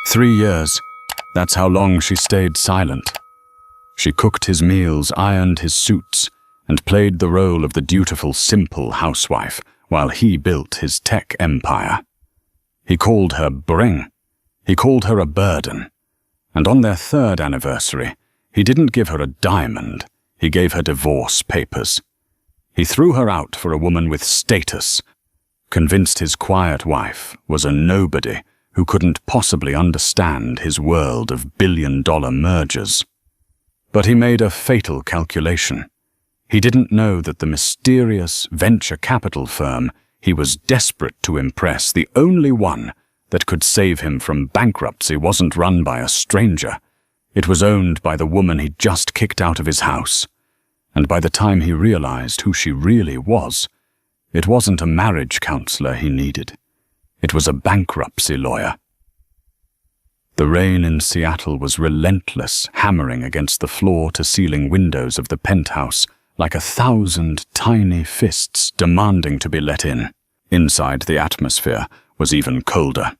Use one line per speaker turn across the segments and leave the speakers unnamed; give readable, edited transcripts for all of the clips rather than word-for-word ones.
3 years. That's how long she stayed silent. She cooked his meals, ironed his suits, and played the role of the dutiful, simple housewife while he built his tech empire. He called her bring. He called her a burden. And on their 3rd anniversary, he didn't give her a diamond. He gave her divorce papers. He threw her out for a woman with status, convinced his quiet wife was a nobody who couldn't possibly understand his world of billion-dollar mergers. But he made a fatal calculation. He didn't know that the mysterious venture capital firm he was desperate to impress, the only one that could save him from bankruptcy, wasn't run by a stranger. It was owned by the woman he'd just kicked out of his house. And by the time he realized who she really was, it wasn't a marriage counselor he needed. It was a bankruptcy lawyer. The rain in Seattle was relentless, hammering against the floor-to-ceiling windows of the penthouse like 1,000 tiny fists demanding to be let in. Inside, the atmosphere was even colder.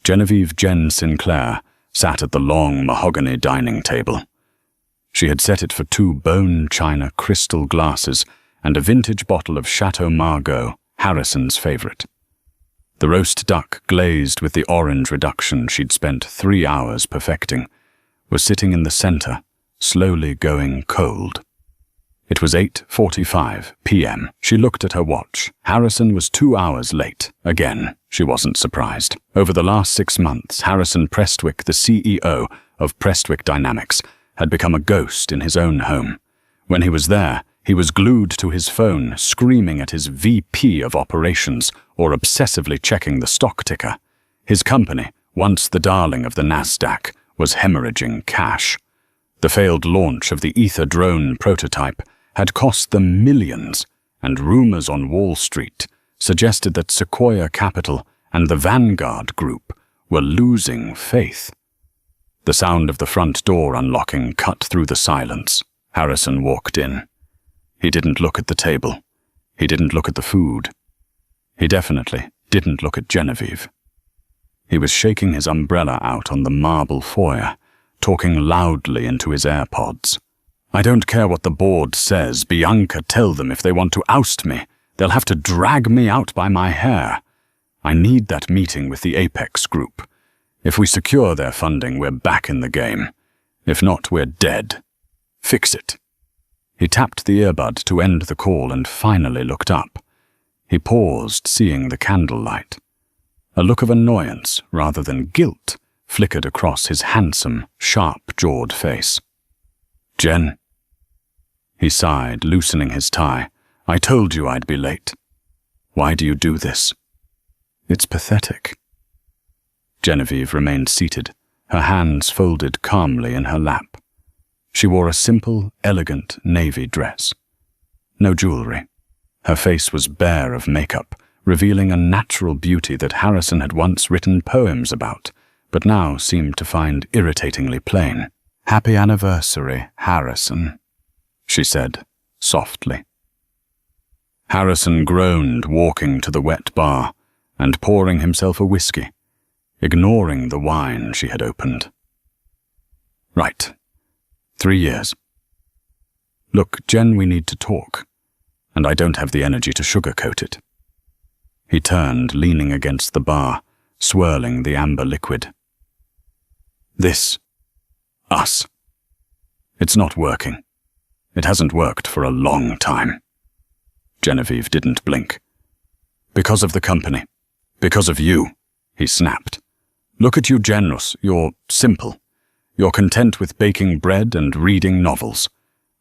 Genevieve Jen Sinclair sat at the long mahogany dining table. She had set it for 2 bone china crystal glasses and a vintage bottle of Chateau Margaux, Harrison's favorite. The roast duck, glazed with the orange reduction she'd spent 3 hours perfecting, was sitting in the center, slowly going cold. It was 8:45 p.m. She looked at her watch. Harrison was 2 hours late. Again, she wasn't surprised. Over the last 6 months, Harrison Prestwick, the CEO of Prestwick Dynamics, had become a ghost in his own home. When he was there, he was glued to his phone, screaming at his VP of operations or obsessively checking the stock ticker. His company, once the darling of the Nasdaq, was hemorrhaging cash. The failed launch of the Ether drone prototype had cost them millions, and rumors on Wall Street suggested that Sequoia Capital and the Vanguard Group were losing faith. The sound of the front door unlocking cut through the silence. Harrison walked in. He didn't look at the table. He didn't look at the food. He definitely didn't look at Genevieve. He was shaking his umbrella out on the marble foyer, talking loudly into his AirPods. "I don't care what the board says. Bianca, tell them if they want to oust me, they'll have to drag me out by my hair. I need that meeting with the Apex Group. If we secure their funding, we're back in the game. If not, we're dead. Fix it." He tapped the earbud to end the call and finally looked up. He paused, seeing the candlelight. A look of annoyance, rather than guilt, flickered across his handsome, sharp-jawed face. "Jen?" He sighed, loosening his tie. "I told you I'd be late. Why do you do this? It's pathetic." Genevieve remained seated, her hands folded calmly in her lap. She wore a simple, elegant navy dress. No jewelry. Her face was bare of makeup, revealing a natural beauty that Harrison had once written poems about, but now seemed to find irritatingly plain. "Happy anniversary, Harrison," she said, softly. Harrison groaned, walking to the wet bar and pouring himself a whiskey, ignoring the wine she had opened. "Right. 3 years. Look, Jen, we need to talk, and I don't have the energy to sugarcoat it." He turned, leaning against the bar, swirling the amber liquid. Us. It's not working. It hasn't worked for a long time." Genevieve didn't blink. "Because of the company. Because of you," he snapped. "Look at you, generous. You're simple. You're content with baking bread and reading novels.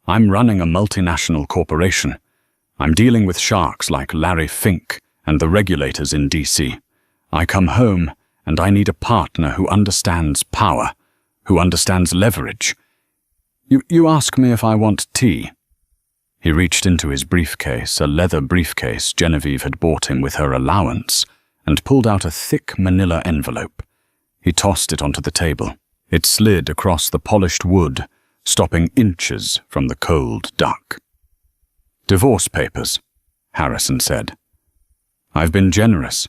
I'm running a multinational corporation. I'm dealing with sharks like Larry Fink and the regulators in D.C. I come home and I need a partner who understands power, who understands leverage. You ask me if I want tea." He reached into his briefcase, a leather briefcase Genevieve had bought him with her allowance, and pulled out a thick manila envelope. He tossed it onto the table. It slid across the polished wood, stopping inches from the cold duck. "Divorce papers," Harrison said. "I've been generous.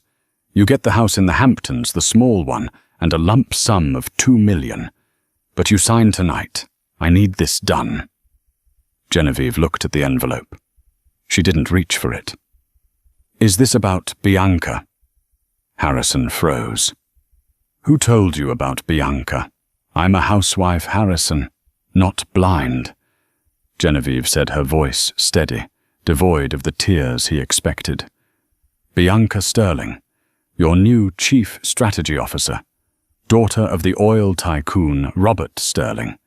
You get the house in the Hamptons, the small one, and a lump sum of 2 million. But you sign tonight. I need this done. Genevieve looked at the envelope. She didn't reach for it. Is this about Bianca? Harrison froze. Who told you about Bianca? I'm a housewife, Harrison, not blind. Genevieve said, her voice steady, devoid of the tears he expected. Bianca Sterling, your new chief strategy officer, daughter of the oil tycoon Robert Sterling.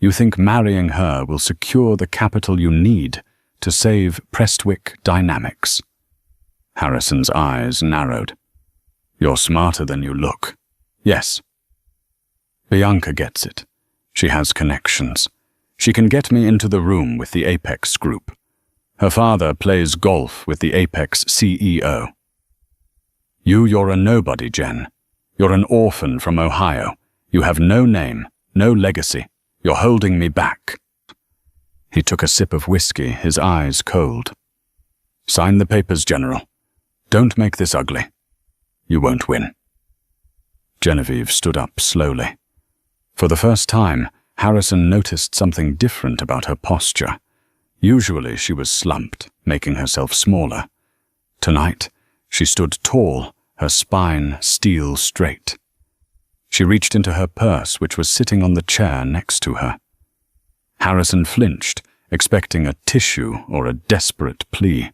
You think marrying her will secure the capital you need to save Prestwick Dynamics? Harrison's eyes narrowed. You're smarter than you look. Yes. Bianca gets it. She has connections. She can get me into the room with the Apex group. Her father plays golf with the Apex CEO. You're a nobody, Jen. You're an orphan from Ohio. You have no name, no legacy. You're holding me back. He took a sip of whiskey, his eyes cold. Sign the papers, General. Don't make this ugly. You won't win. Genevieve stood up slowly. For the first time, Harrison noticed something different about her posture. Usually she was slumped, making herself smaller. Tonight, she stood tall, her spine steel straight. She reached into her purse, which was sitting on the chair next to her. Harrison flinched, expecting a tissue or a desperate plea.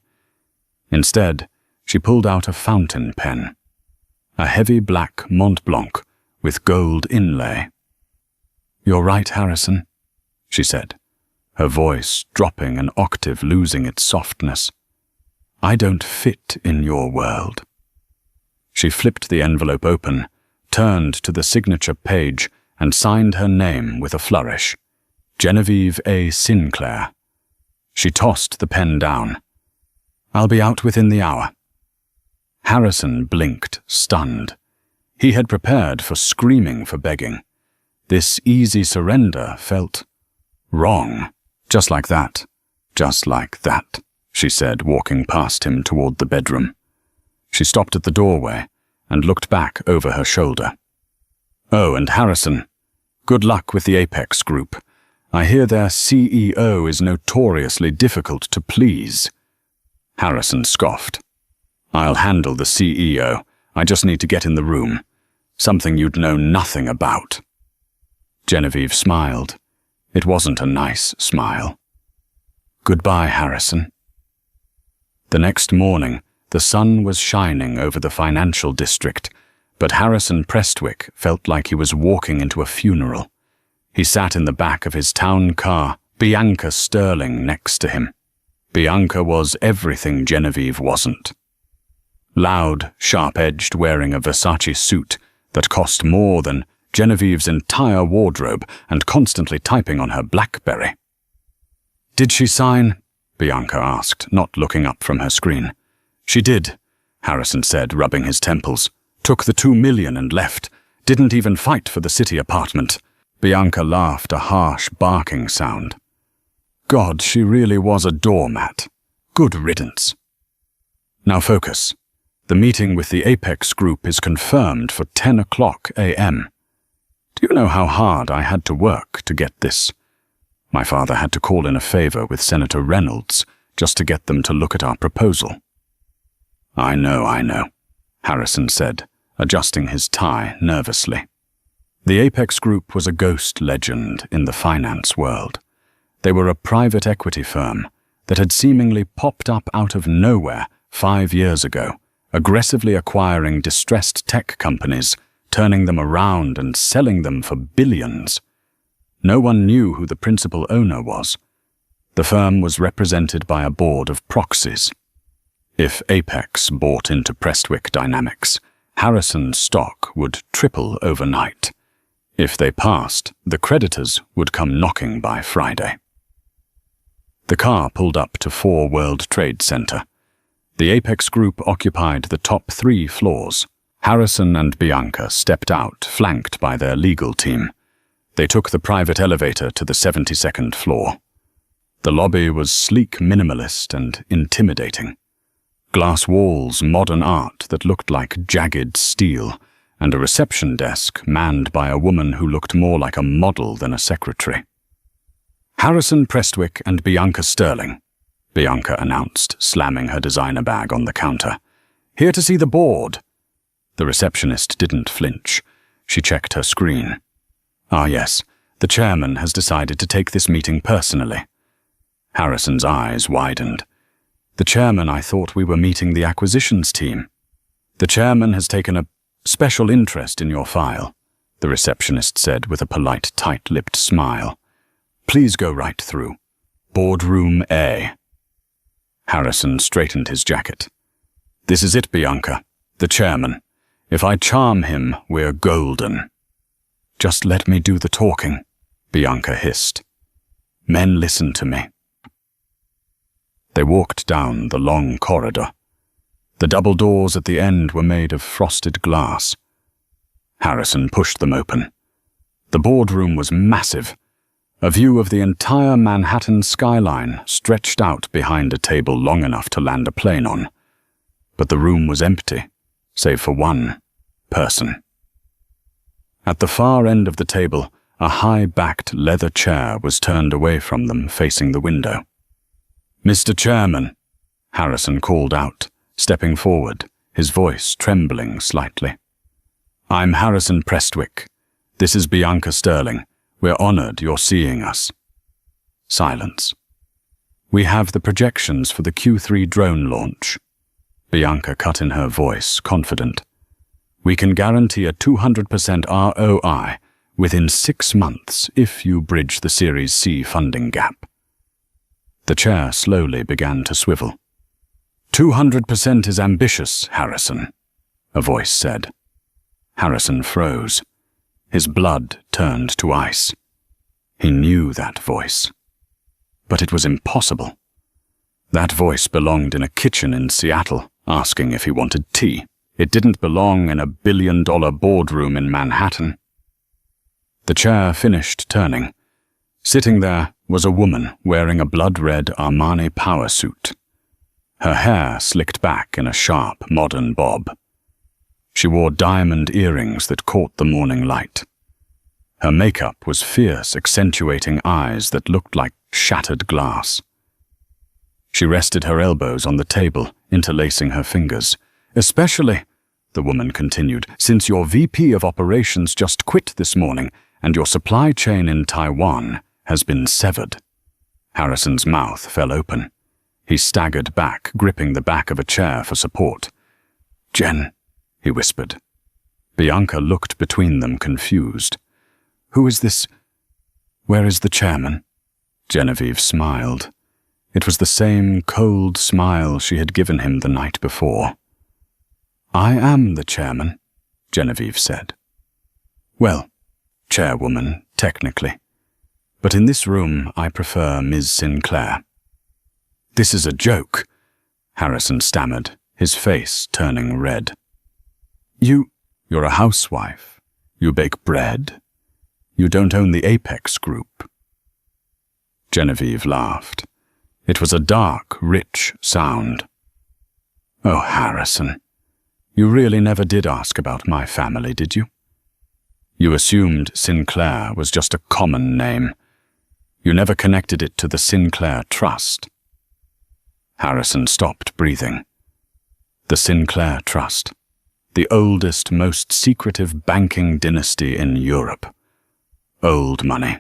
Instead, she pulled out a fountain pen, a heavy black Mont Blanc with gold inlay. You're right, Harrison, she said, her voice dropping an octave, losing its softness. I don't fit in your world. She flipped the envelope open, turned to the signature page, and signed her name with a flourish. Genevieve A. Sinclair. She tossed the pen down. I'll be out within the hour. Harrison blinked, stunned. He had prepared for screaming for begging. This easy surrender felt wrong. Just like that, she said, walking past him toward the bedroom. She stopped at the doorway and looked back over her shoulder. Oh, and Harrison, good luck with the Apex group. I hear their CEO is notoriously difficult to please. Harrison scoffed. I'll handle the CEO. I just need to get in the room. Something you'd know nothing about. Genevieve smiled. It wasn't a nice smile. Goodbye, Harrison. The next morning, the sun was shining over the financial district, but Harrison Prestwick felt like he was walking into a funeral. He sat in the back of his town car, Bianca Sterling next to him. Bianca was everything Genevieve wasn't. Loud, sharp-edged, wearing a Versace suit that cost more than Genevieve's entire wardrobe, and constantly typing on her BlackBerry. Did she sign? Bianca asked, not looking up from her screen. She did, Harrison said, rubbing his temples. Took the 2 million and left. Didn't even fight for the city apartment. Bianca laughed, a harsh, barking sound. God, she really was a doormat. Good riddance. Now focus. The meeting with the Apex group is confirmed for 10 o'clock a.m. Do you know how hard I had to work to get this? My father had to call in a favor with Senator Reynolds just to get them to look at our proposal. I know, Harrison said, adjusting his tie nervously. The Apex Group was a ghost legend in the finance world. They were a private equity firm that had seemingly popped up out of nowhere 5 years ago, aggressively acquiring distressed tech companies, turning them around and selling them for billions. No one knew who the principal owner was. The firm was represented by a board of proxies. If Apex bought into Prestwick Dynamics, Harrison's stock would triple overnight. If they passed, the creditors would come knocking by Friday. The car pulled up to 4 World Trade Center. The Apex Group occupied the top 3 floors. Harrison and Bianca stepped out, flanked by their legal team. They took the private elevator to the 72nd floor. The lobby was sleek, minimalist, and intimidating. Glass walls, modern art that looked like jagged steel, and a reception desk manned by a woman who looked more like a model than a secretary. "Harrison Prestwick and Bianca Sterling," Bianca announced, slamming her designer bag on the counter. "Here to see the board." The receptionist didn't flinch. She checked her screen. "Ah, yes, the chairman has decided to take this meeting personally." Harrison's eyes widened. "The chairman, I thought we were meeting the acquisitions team." "The chairman has taken a special interest in your file," the receptionist said with a polite, tight-lipped smile. "Please go right through. Boardroom A." Harrison straightened his jacket. "This is it, Bianca. The chairman. If I charm him, we're golden." "Just let me do the talking," Bianca hissed. "Men, listen to me." They walked down the long corridor. The double doors at the end were made of frosted glass. Harrison pushed them open. The boardroom was massive. A view of the entire Manhattan skyline stretched out behind a table long enough to land a plane on. But the room was empty, save for one person. At the far end of the table, a high-backed leather chair was turned away from them, facing the window. "Mr. Chairman," Harrison called out, stepping forward, his voice trembling slightly. "I'm Harrison Prestwick. This is Bianca Sterling. We're honored you're seeing us." Silence. "We have the projections for the Q3 drone launch." Bianca cut in her voice, confident. "We can guarantee a 200% ROI within 6 months if you bridge the Series C funding gap." The chair slowly began to swivel. "200% is ambitious, Harrison," a voice said. Harrison froze. His blood turned to ice. He knew that voice. But it was impossible. That voice belonged in a kitchen in Seattle, asking if he wanted tea. It didn't belong in a billion-dollar boardroom in Manhattan. The chair finished turning. Sitting there was a woman wearing a blood-red Armani power suit. Her hair slicked back in a sharp, modern bob. She wore diamond earrings that caught the morning light. Her makeup was fierce, accentuating eyes that looked like shattered glass. She rested her elbows on the table, interlacing her fingers. "Especially," the woman continued, "since your VP of Operations just quit this morning and your supply chain in Taiwan has been severed." Harrison's mouth fell open. He staggered back, gripping the back of a chair for support. "Jen," he whispered. Bianca looked between them, confused. "Who is this? Where is the chairman?" Genevieve smiled. It was the same cold smile she had given him the night before. "I am the chairman," Genevieve said. "Well, chairwoman, technically. But in this room, I prefer Ms. Sinclair." "This is a joke," Harrison stammered, his face turning red. You're a housewife. You bake bread. You don't own the Apex Group." Genevieve laughed. It was a dark, rich sound. "Oh, Harrison, you really never did ask about my family, did you? You assumed Sinclair was just a common name. You never connected it to the Sinclair Trust." Harrison stopped breathing. The Sinclair Trust. The oldest, most secretive banking dynasty in Europe. Old money.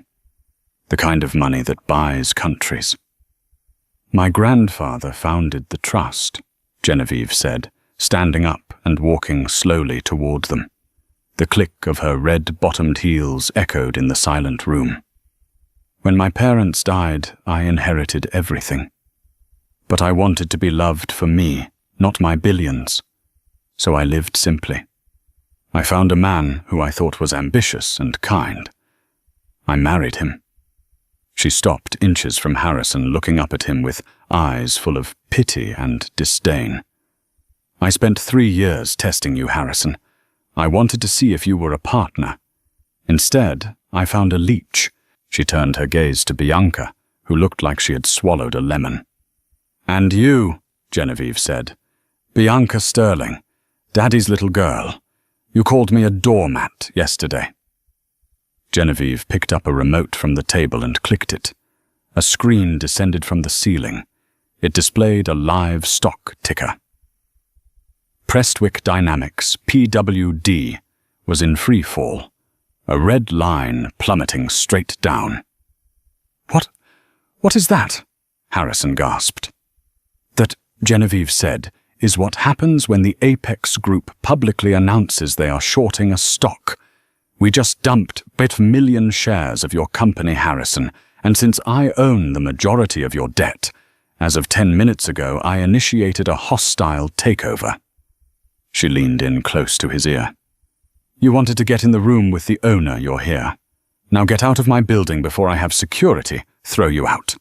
The kind of money that buys countries. "My grandfather founded the trust," Genevieve said, standing up and walking slowly toward them. The click of her red-bottomed heels echoed in the silent room. "When my parents died, I inherited everything. But I wanted to be loved for me, not my billions. So I lived simply. I found a man who I thought was ambitious and kind. I married him." She stopped inches from Harrison, looking up at him with eyes full of pity and disdain. "I spent 3 years testing you, Harrison. I wanted to see if you were a partner. Instead, I found a leech." She turned her gaze to Bianca, who looked like she had swallowed a lemon. "And you," Genevieve said. "Bianca Sterling, Daddy's little girl. You called me a doormat yesterday." Genevieve picked up a remote from the table and clicked it. A screen descended from the ceiling. It displayed a live stock ticker. Prestwick Dynamics, PWD, was in free fall, a red line plummeting straight down. What is that?" Harrison gasped. "That," Genevieve said, "is what happens when the Apex Group publicly announces they are shorting a stock. We just dumped 1 shares of your company, Harrison, and since I own the majority of your debt, as of 10 minutes ago I initiated a hostile takeover." She leaned in close to his ear. "You wanted to get in the room with the owner, you're here. Now get out of my building before I have security throw you out."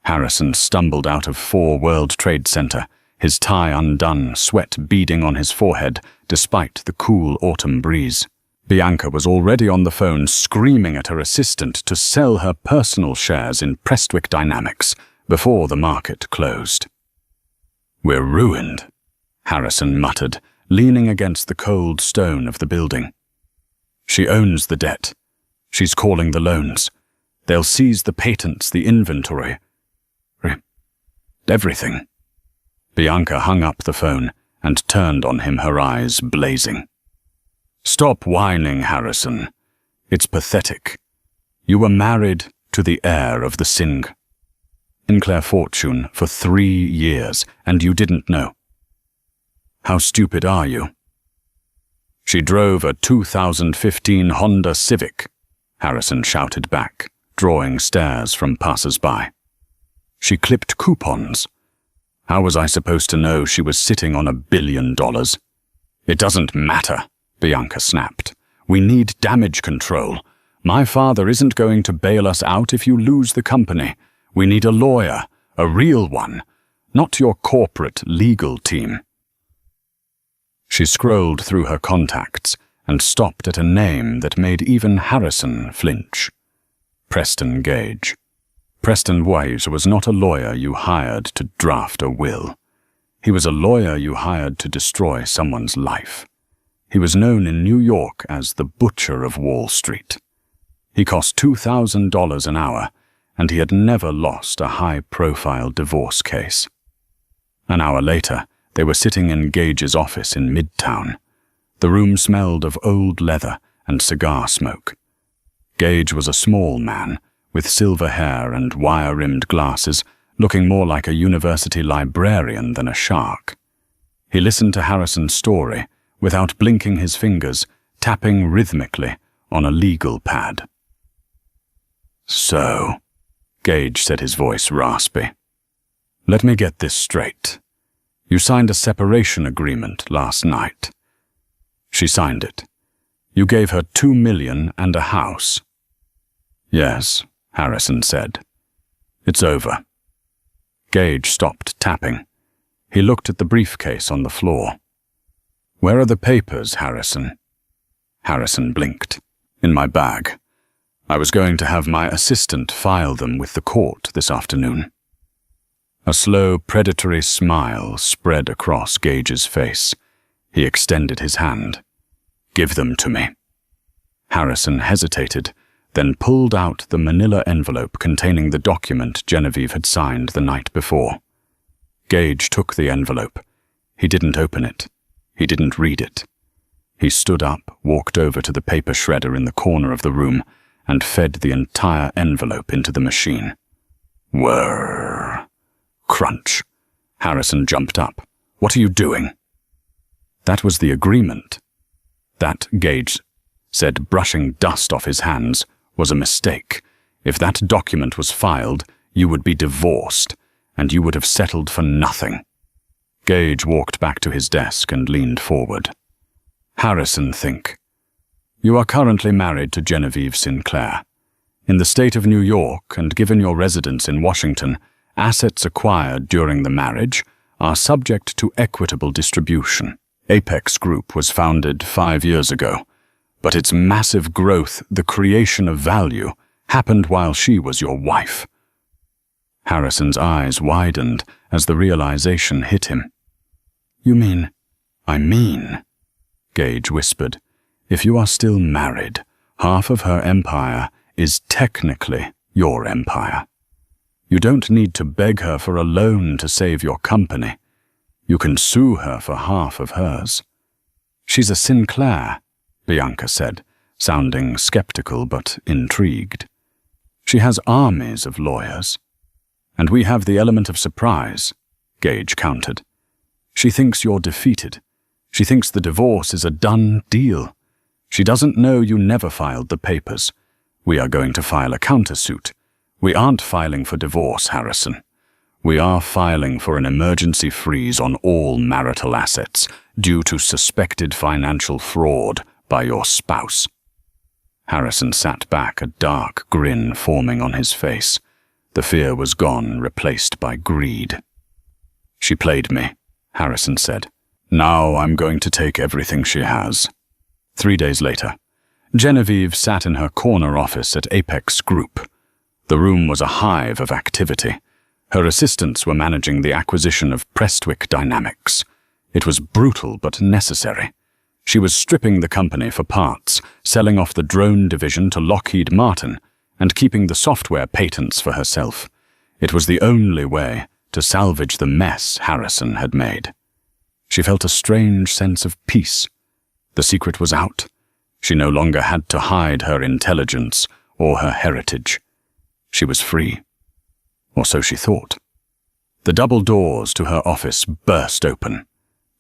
Harrison stumbled out of 4 World Trade Center, his tie undone, sweat beading on his forehead despite the cool autumn breeze. Bianca was already on the phone screaming at her assistant to sell her personal shares in Prestwick Dynamics before the market closed. "We're ruined," Harrison muttered, leaning against the cold stone of the building. "She owns the debt. She's calling the loans. They'll seize the patents, the inventory. Everything." Bianca hung up the phone and turned on him, her eyes blazing. "Stop whining, Harrison. It's pathetic. You were married to the heir of the Sinclair fortune for 3 years, and you didn't know. How stupid are you?" "She drove a 2015 Honda Civic," Harrison shouted back, drawing stares from passers-by. "She clipped coupons. How was I supposed to know she was sitting on $1 billion? It doesn't matter," Bianca snapped. "We need damage control. My father isn't going to bail us out if you lose the company. We need a lawyer, a real one, not your corporate legal team." She scrolled through her contacts and stopped at a name that made even Harrison flinch. Preston Gage. Preston Gage was not a lawyer you hired to draft a will. He was a lawyer you hired to destroy someone's life. He was known in New York as the Butcher of Wall Street. He cost $2,000 an hour, and he had never lost a high-profile divorce case. An hour later, they were sitting in Gage's office in Midtown. The room smelled of old leather and cigar smoke. Gage was a small man, with silver hair and wire-rimmed glasses, looking more like a university librarian than a shark. He listened to Harrison's story without blinking his fingers, tapping rhythmically on a legal pad. "So," Gage said, his voice raspy, "let me get this straight. You signed a separation agreement last night." She signed it. "You gave her $2 million and a house." "Yes," Harrison said. "It's over." Gage stopped tapping. He looked at the briefcase on the floor. "Where are the papers, Harrison?" Harrison blinked. "In my bag. I was going to have my assistant file them with the court this afternoon." A slow, predatory smile spread across Gage's face. He extended his hand. "Give them to me." Harrison hesitated, then pulled out the manila envelope containing the document Genevieve had signed the night before. Gage took the envelope. He didn't open it. He didn't read it. He stood up, walked over to the paper shredder in the corner of the room, and fed the entire envelope into the machine. Whirr. Crunch. Harrison jumped up. "What are you doing?" "That was the agreement." That, Gage said, brushing dust off his hands, was a mistake. If that document was filed, you would be divorced, and you would have settled for nothing. Gage walked back to his desk and leaned forward. "Harrison, think. You are currently married to Genevieve Sinclair. In the state of New York, and given your residence in Washington, assets acquired during the marriage are subject to equitable distribution. Apex Group was founded 5 years ago, but its massive growth, the creation of value, happened while she was your wife." Harrison's eyes widened as the realization hit him. "You mean—" "I mean," Gage whispered. "If you are still married, half of her empire is technically your empire. You don't need to beg her for a loan to save your company. You can sue her for half of hers." "She's a Sinclair," Bianca said, sounding skeptical but intrigued. "She has armies of lawyers." "And we have the element of surprise," Gage countered. "She thinks you're defeated. She thinks the divorce is a done deal. She doesn't know you never filed the papers. We are going to file a countersuit. We aren't filing for divorce, Harrison. We are filing for an emergency freeze on all marital assets due to suspected financial fraud by your spouse." Harrison sat back, a dark grin forming on his face. The fear was gone, replaced by greed. "She played me," Harrison said. "Now I'm going to take everything she has." 3 days later, Genevieve sat in her corner office at Apex Group. The room was a hive of activity. Her assistants were managing the acquisition of Prestwick Dynamics. It was brutal but necessary. She was stripping the company for parts, selling off the drone division to Lockheed Martin, and keeping the software patents for herself. It was the only way to salvage the mess Harrison had made. She felt a strange sense of peace. The secret was out. She no longer had to hide her intelligence or her heritage. She was free. Or so she thought. The double doors to her office burst open.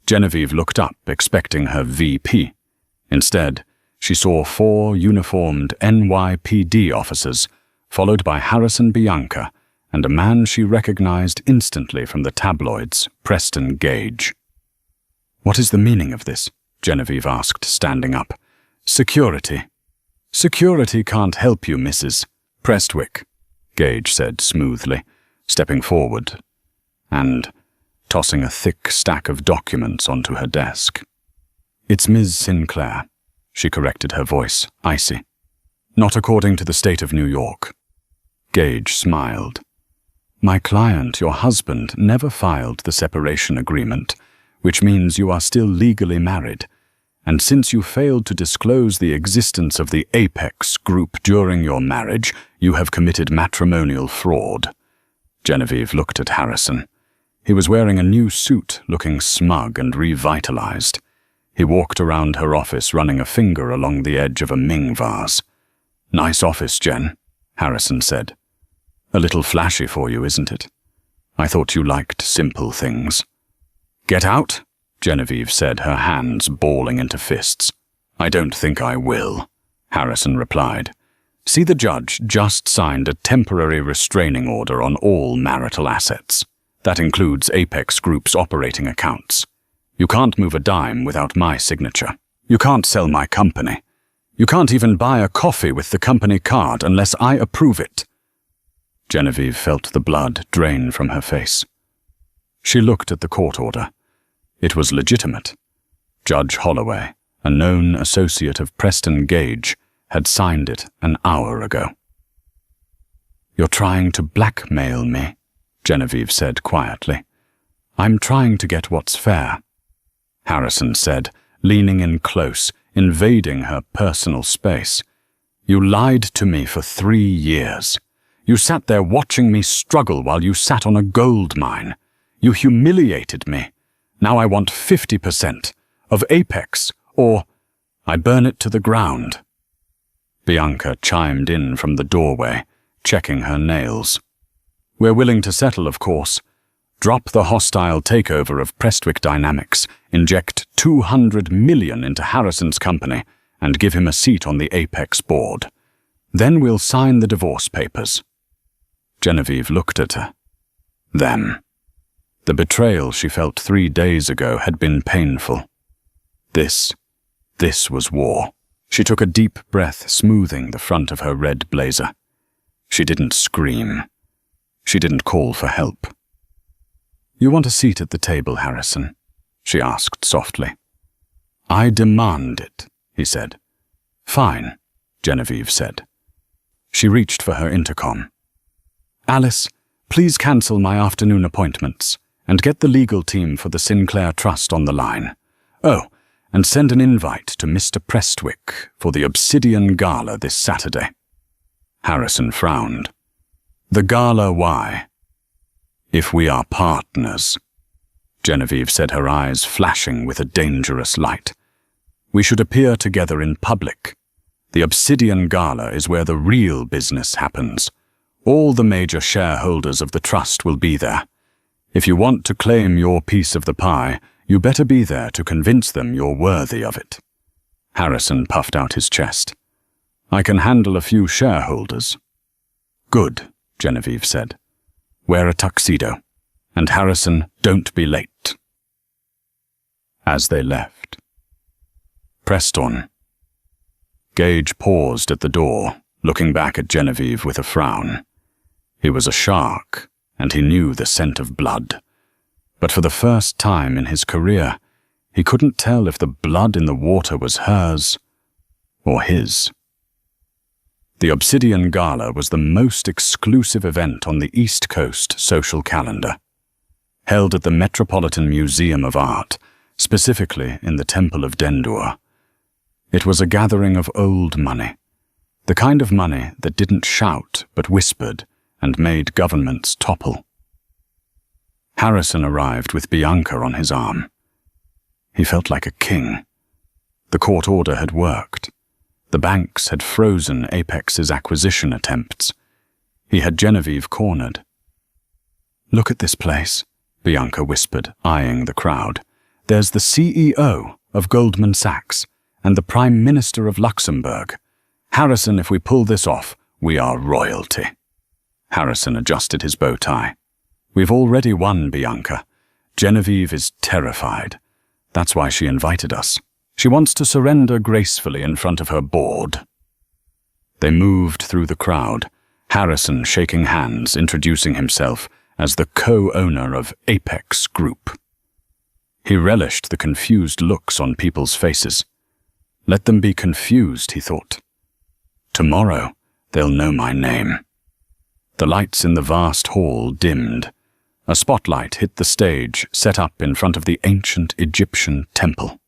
Genevieve looked up, expecting her VP. Instead, she saw 4 uniformed NYPD officers, followed by Harrison Bianca and a man she recognized instantly from the tabloids, Preston Gage. "What is the meaning of this?" Genevieve asked, standing up. "Security." "Security can't help you, Mrs. Prestwick," Gage said smoothly, stepping forward and tossing a thick stack of documents onto her desk. "It's Ms. Sinclair," she corrected, her voice icy. "Not according to the state of New York." Gage smiled. "My client, your husband, never filed the separation agreement, which means you are still legally married. And since you failed to disclose the existence of the Apex Group during your marriage, you have committed matrimonial fraud." Genevieve looked at Harrison. He was wearing a new suit, looking smug and revitalized. He walked around her office, running a finger along the edge of a Ming vase. "Nice office, Jen," Harrison said. "A little flashy for you, isn't it? I thought you liked simple things." "Get out," Genevieve said, her hands balling into fists. "I don't think I will," Harrison replied. "See, the judge just signed a temporary restraining order on all marital assets. That includes Apex Group's operating accounts. You can't move a dime without my signature. You can't sell my company. You can't even buy a coffee with the company card unless I approve it." Genevieve felt the blood drain from her face. She looked at the court order. It was legitimate. Judge Holloway, a known associate of Preston Gage, had signed it an hour ago. "You're trying to blackmail me," Genevieve said quietly. "I'm trying to get what's fair," Harrison said, leaning in close, invading her personal space. "You lied to me for 3 years. You sat there watching me struggle while you sat on a gold mine. You humiliated me. Now I want 50% of Apex, or I burn it to the ground." Bianca chimed in from the doorway, checking her nails. "We're willing to settle, of course. Drop the hostile takeover of Prestwick Dynamics, inject $200 million into Harrison's company, and give him a seat on the Apex board. Then we'll sign the divorce papers." Genevieve looked at her. Them. The betrayal she felt 3 days ago had been painful. This was war. She took a deep breath, smoothing the front of her red blazer. She didn't scream. She didn't call for help. "You want a seat at the table, Harrison?" she asked softly. "I demand it," he said. "Fine," Genevieve said. She reached for her intercom. "Alice, please cancel my afternoon appointments and get the legal team for the Sinclair Trust on the line. Oh, and send an invite to Mr. Prestwick for the Obsidian Gala this Saturday. Harrison frowned. The gala, why? If we are partners, Genevieve said, her eyes flashing with a dangerous light. We should appear together in public. The Obsidian Gala is where the real business happens. All the major shareholders of the trust will be there. If you want to claim your piece of the pie, you better be there to convince them you're worthy of it. Harrison puffed out his chest. I can handle a few shareholders. Good, Genevieve said. Wear a tuxedo. And Harrison, don't be late. As they left. Preston. Gage paused at the door, looking back at Genevieve with a frown. He was a shark, and he knew the scent of blood. But for the first time in his career, he couldn't tell if the blood in the water was hers or his. The Obsidian Gala was the most exclusive event on the East Coast social calendar. Held at the Metropolitan Museum of Art, specifically in the Temple of Dendur. It was a gathering of old money, the kind of money that didn't shout but whispered and made governments topple. Harrison arrived with Bianca on his arm. He felt like a king. The court order had worked. The banks had frozen Apex's acquisition attempts. He had Genevieve cornered. Look at this place, Bianca whispered, eyeing the crowd. There's the CEO of Goldman Sachs and the Prime Minister of Luxembourg. Harrison, if we pull this off, we are royalty. Harrison adjusted his bow tie. We've already won, Bianca. Genevieve is terrified. That's why she invited us. She wants to surrender gracefully in front of her board. They moved through the crowd, Harrison shaking hands, introducing himself as the co-owner of Apex Group. He relished the confused looks on people's faces. Let them be confused, he thought. Tomorrow, they'll know my name. The lights in the vast hall dimmed. A spotlight hit the stage set up in front of the ancient Egyptian temple.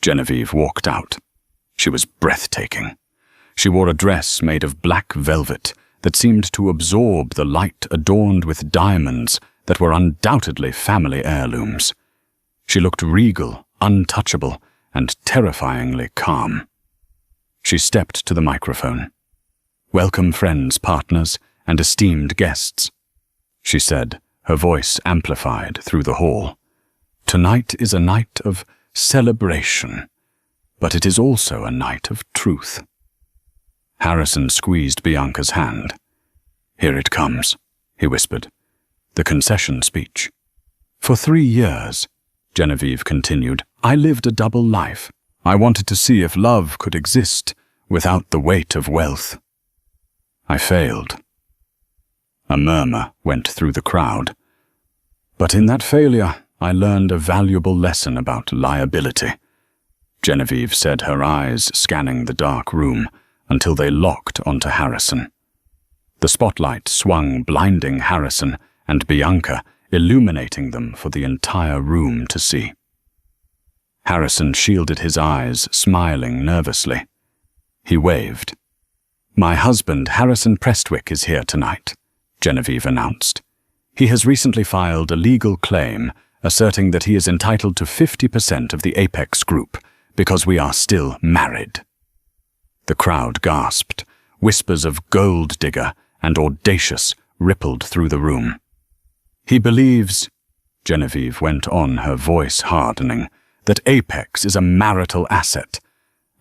Genevieve walked out. She was breathtaking. She wore a dress made of black velvet that seemed to absorb the light, adorned with diamonds that were undoubtedly family heirlooms. She looked regal, untouchable, and terrifyingly calm. She stepped to the microphone. Welcome, friends, partners, and esteemed guests, she said, her voice amplified through the hall. Tonight is a night of celebration, but it is also a night of truth. Harrison squeezed Bianca's hand. Here it comes, he whispered. The concession speech. For 3 years, Genevieve continued, I lived a double life. I wanted to see if love could exist without the weight of wealth. I failed. A murmur went through the crowd. But in that failure, I learned a valuable lesson about liability. Genevieve said, her eyes scanning the dark room until they locked onto Harrison. The spotlight swung, blinding Harrison and Bianca, illuminating them for the entire room to see. Harrison shielded his eyes, smiling nervously. He waved. My husband, Harrison Prestwick, is here tonight, Genevieve announced. He has recently filed a legal claim asserting that he is entitled to 50% of the Apex Group because we are still married. The crowd gasped. Whispers of gold digger and audacious rippled through the room. He believes, Genevieve went on, her voice hardening, that Apex is a marital asset,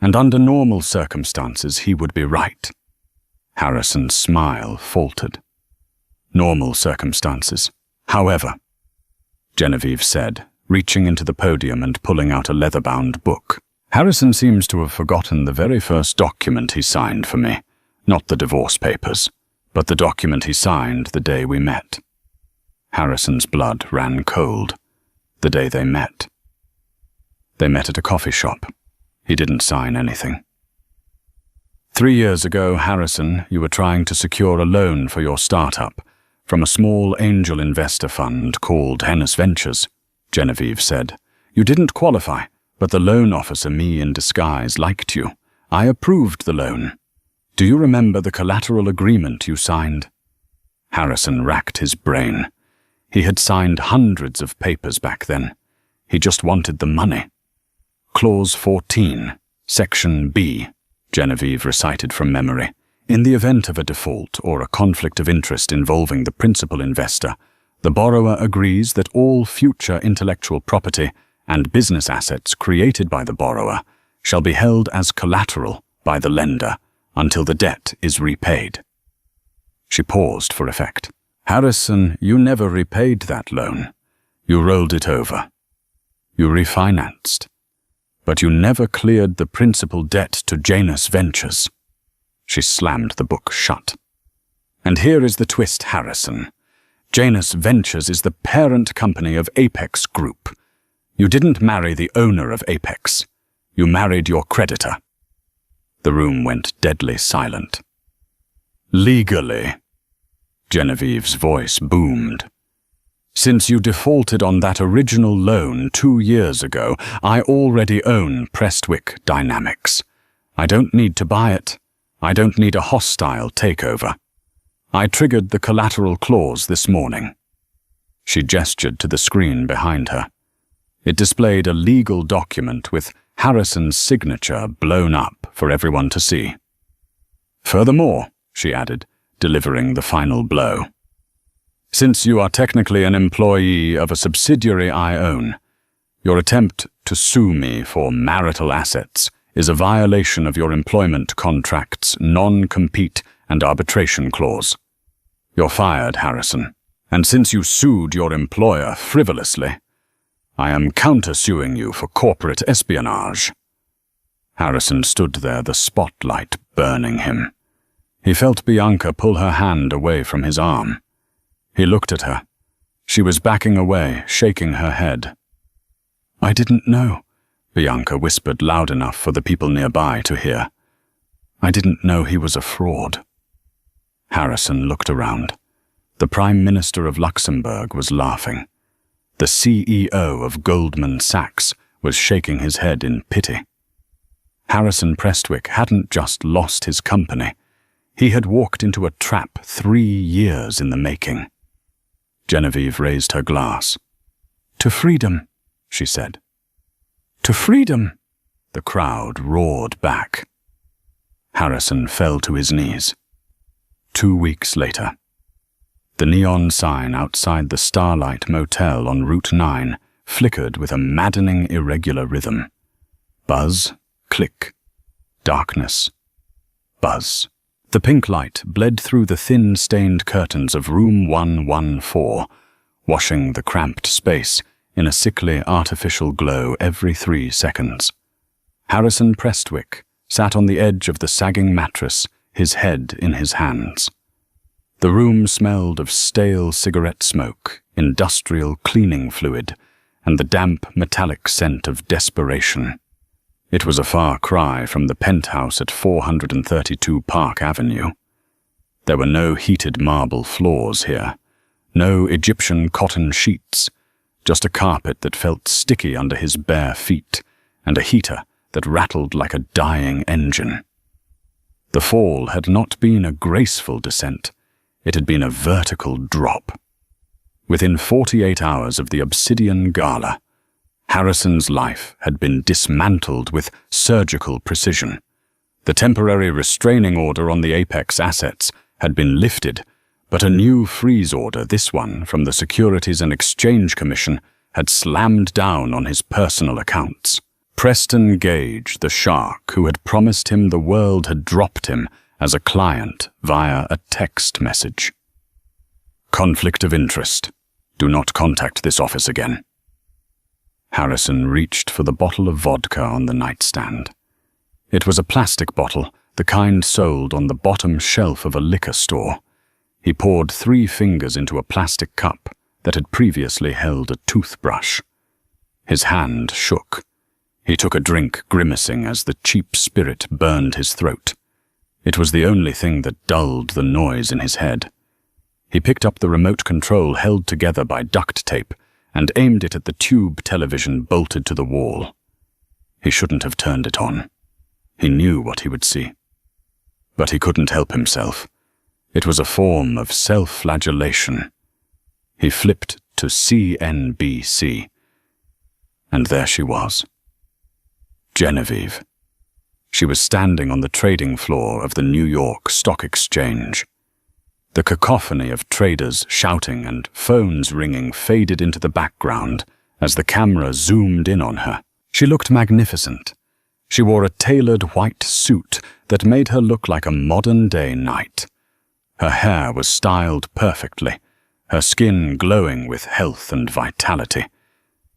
and under normal circumstances he would be right. Harrison's smile faltered. Normal circumstances. However, Genevieve said, reaching into the podium and pulling out a leather-bound book. Harrison seems to have forgotten the very first document he signed for me, not the divorce papers, but the document he signed the day we met. Harrison's blood ran cold. The day they met. They met at a coffee shop. He didn't sign anything. 3 years ago, Harrison, you were trying to secure a loan for your startup from a small angel investor fund called Hennis Ventures, Genevieve said. You didn't qualify, But the loan officer, me in disguise, liked you. I approved the loan. Do you remember the collateral agreement you signed?" Harrison racked his brain. He had signed hundreds of papers back then. He just wanted the money. "Clause 14, Section B," Genevieve recited from memory. "In the event of a default or a conflict of interest involving the principal investor, the borrower agrees that all future intellectual property and business assets created by the borrower shall be held as collateral by the lender until the debt is repaid." She paused for effect. "Harrison, you never repaid that loan. You rolled it over. You refinanced. But you never cleared the principal debt to Janus Ventures." She slammed the book shut. "And here is the twist, Harrison. Janus Ventures is the parent company of Apex Group. You didn't marry the owner of Apex. You married your creditor." The room went deadly silent. "Legally," Genevieve's voice boomed. "Since you defaulted on that original loan 2 years ago, I already own Prestwick Dynamics. I don't need to buy it. I don't need a hostile takeover. I triggered the collateral clause this morning." She gestured to the screen behind her. It displayed a legal document with Harrison's signature blown up for everyone to see. "Furthermore," she added, delivering the final blow, "since you are technically an employee of a subsidiary I own, your attempt to sue me for marital assets is a violation of your employment contract's non-compete and arbitration clause. You're fired, Harrison, and since you sued your employer frivolously, I am countersuing you for corporate espionage." Harrison stood there, the spotlight burning him. He felt Bianca pull her hand away from his arm. He looked at her. She was backing away, shaking her head. "I didn't know," Bianca whispered loud enough for the people nearby to hear. "I didn't know he was a fraud." Harrison looked around. The Prime Minister of Luxembourg was laughing. The CEO of Goldman Sachs was shaking his head in pity. Harrison Prestwick hadn't just lost his company. He had walked into a trap 3 years in the making. Genevieve raised her glass. "To freedom," she said. "To freedom!" the crowd roared back. Harrison fell to his knees. 2 weeks later. The neon sign outside the Starlight Motel on Route 9 flickered with a maddening irregular rhythm. Buzz, click, darkness, buzz. The pink light bled through the thin, stained curtains of room 114, washing the cramped space in a sickly, artificial glow every 3 seconds. Harrison Prestwick sat on the edge of the sagging mattress, his head in his hands. The room smelled of stale cigarette smoke, industrial cleaning fluid, and the damp, metallic scent of desperation. It was a far cry from the penthouse at 432 Park Avenue. There were no heated marble floors here, no Egyptian cotton sheets, just a carpet that felt sticky under his bare feet, and a heater that rattled like a dying engine. The fall had not been a graceful descent. It had been a vertical drop. Within 48 hours of the Obsidian Gala, Harrison's life had been dismantled with surgical precision. The temporary restraining order on the Apex assets had been lifted, but a new freeze order, this one from the Securities and Exchange Commission, had slammed down on his personal accounts. Preston Gage, the shark who had promised him the world, had dropped him as a client via a text message. "Conflict of interest. Do not contact this office again." Harrison reached for the bottle of vodka on the nightstand. It was a plastic bottle, the kind sold on the bottom shelf of a liquor store. He poured 3 fingers into a plastic cup that had previously held a toothbrush. His hand shook. He took a drink, grimacing as the cheap spirit burned his throat. It was the only thing that dulled the noise in his head. He picked up the remote control held together by duct tape and aimed it at the tube television bolted to the wall. He shouldn't have turned it on. He knew what he would see. But he couldn't help himself. It was a form of self-flagellation. He flipped to CNBC, and there she was. Genevieve. She was standing on the trading floor of the New York Stock Exchange. The cacophony of traders shouting and phones ringing faded into the background as the camera zoomed in on her. She looked magnificent. She wore a tailored white suit that made her look like a modern-day knight. Her hair was styled perfectly, her skin glowing with health and vitality.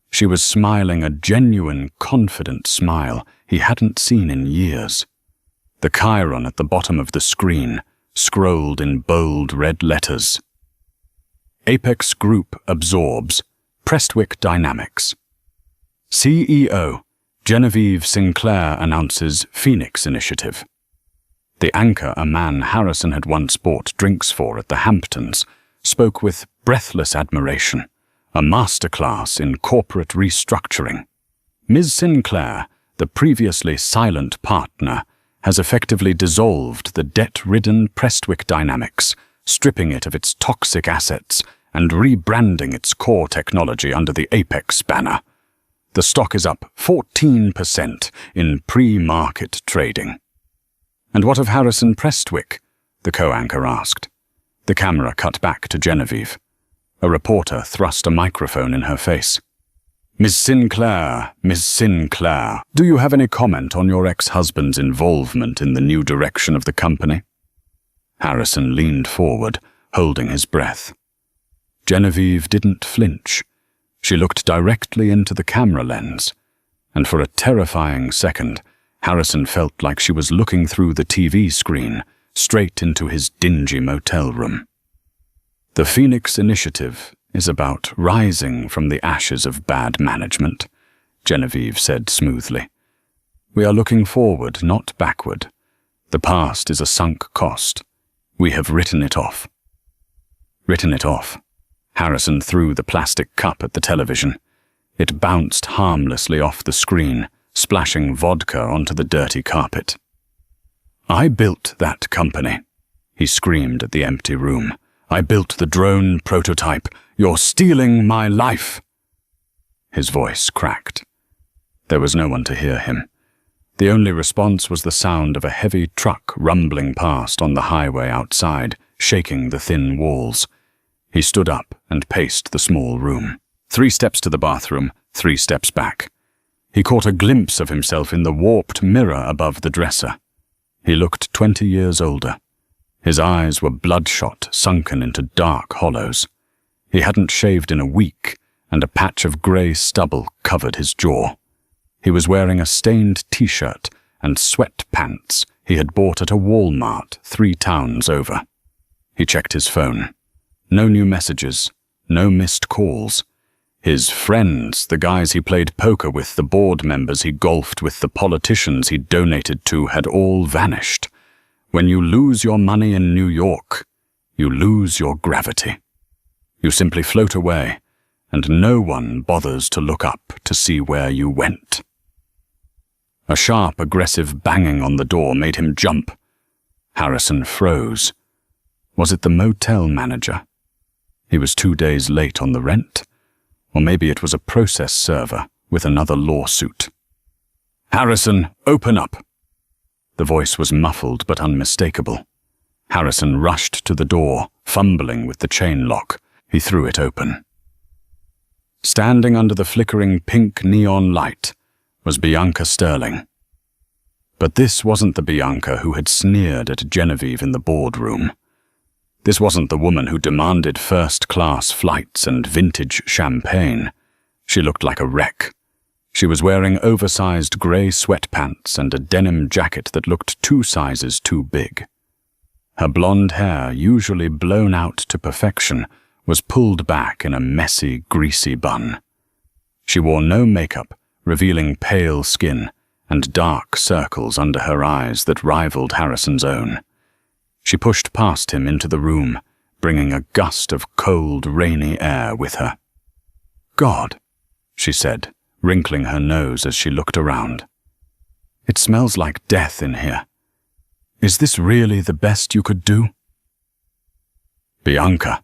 She was smiling a genuine, confident smile he hadn't seen in years. The chyron at the bottom of the screen scrolled in bold red letters. Apex Group absorbs Prestwick Dynamics. CEO Genevieve Sinclair announces Phoenix Initiative. The anchor, a man Harrison had once bought drinks for at the Hamptons, spoke with breathless admiration. A masterclass in corporate restructuring. Ms. Sinclair, the previously silent partner, has effectively dissolved the debt-ridden Prestwick Dynamics, stripping it of its toxic assets and rebranding its core technology under the Apex banner. The stock is up 14% in pre-market trading. "And what of Harrison Prestwick?" the co-anchor asked. The camera cut back to Genevieve. A reporter thrust a microphone in her face. Miss Sinclair, do you have any comment on your ex-husband's involvement in the new direction of the company?" Harrison leaned forward, holding his breath. Genevieve didn't flinch. She looked directly into the camera lens, and for a terrifying second, Harrison felt like she was looking through the TV screen, straight into his dingy motel room. "The Phoenix Initiative is about rising from the ashes of bad management," Genevieve said smoothly. "We are looking forward, not backward. The past is a sunk cost. We have written it off." Written it off. Harrison threw the plastic cup at the television. It bounced harmlessly off the screen, splashing vodka onto the dirty carpet. "I built that company," he screamed at the empty room. "I built the drone prototype. You're stealing my life!" His voice cracked. There was no one to hear him. The only response was the sound of a heavy truck rumbling past on the highway outside, shaking the thin walls. He stood up and paced the small room. 3 steps to the bathroom, 3 steps back. He caught a glimpse of himself in the warped mirror above the dresser. He looked 20 years older. His eyes were bloodshot, sunken into dark hollows. He hadn't shaved in a week, and a patch of grey stubble covered his jaw. He was wearing a stained t-shirt and sweatpants he had bought at a Walmart 3 towns over. He checked his phone. No new messages, no missed calls. His friends, the guys he played poker with, the board members he golfed with, the politicians he donated to, had all vanished. When you lose your money in New York, you lose your gravity. You simply float away, and no one bothers to look up to see where you went. A sharp, aggressive banging on the door made him jump. Harrison froze. Was it the motel manager? He was 2 days late on the rent. Or maybe it was a process server with another lawsuit. "Harrison, open up!" The voice was muffled but unmistakable. Harrison rushed to the door, fumbling with the chain lock. He threw it open. Standing under the flickering pink neon light was Bianca Sterling. But this wasn't the Bianca who had sneered at Genevieve in the boardroom. This wasn't the woman who demanded first-class flights and vintage champagne. She looked like a wreck. She was wearing oversized grey sweatpants and a denim jacket that looked 2 sizes too big. Her blonde hair, usually blown out to perfection, was pulled back in a messy, greasy bun. She wore no makeup, revealing pale skin and dark circles under her eyes that rivaled Harrison's own. She pushed past him into the room, bringing a gust of cold, rainy air with her. "God," she said, wrinkling her nose as she looked around. It smells like death in here. Is this really the best you could do?" "Bianca,"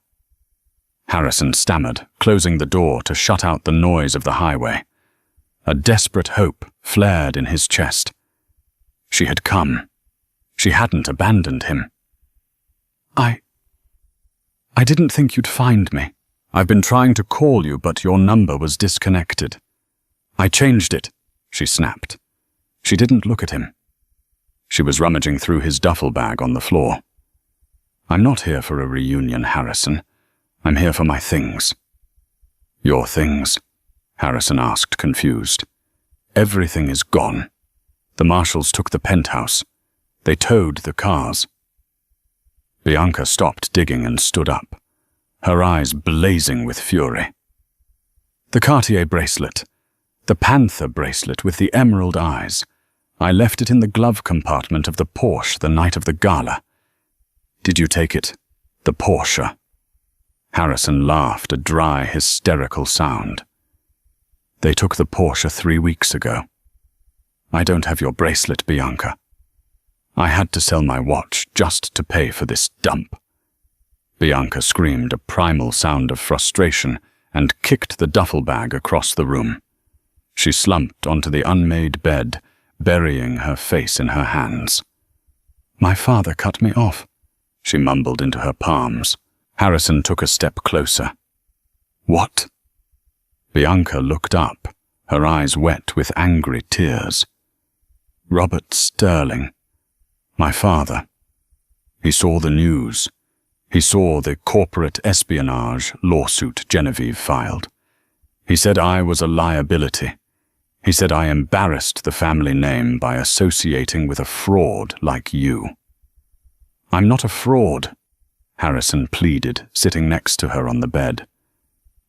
Harrison stammered, closing the door to shut out the noise of the highway. A desperate hope flared in his chest. She had come. She hadn't abandoned him. I didn't think you'd find me. I've been trying to call you, but your number was disconnected. I changed it," she snapped. She didn't look at him. She was rummaging through his duffel bag on the floor. "I'm not here for a reunion, Harrison. I'm here for my things." "Your things?" Harrison asked, confused. "Everything is gone. The marshals took the penthouse. They towed the cars." Bianca stopped digging and stood up, her eyes blazing with fury. "The Cartier bracelet. The panther bracelet with the emerald eyes. I left it in the glove compartment of the Porsche the night of the gala." "Did you take it? The Porsche?" Harrison laughed, a dry, hysterical sound. "They took the Porsche 3 weeks ago. I don't have your bracelet, Bianca. I had to sell my watch just to pay for this dump." Bianca screamed a primal sound of frustration and kicked the duffel bag across the room. She slumped onto the unmade bed, burying her face in her hands. "My father cut me off," she mumbled into her palms. Harrison took a step closer. "What?" Bianca looked up, her eyes wet with angry tears. "Robert Sterling. My father. He saw the news. He saw the corporate espionage lawsuit Genevieve filed. He said I was a liability. He said I embarrassed the family name by associating with a fraud like you." "I'm not a fraud," Harrison pleaded, sitting next to her on the bed.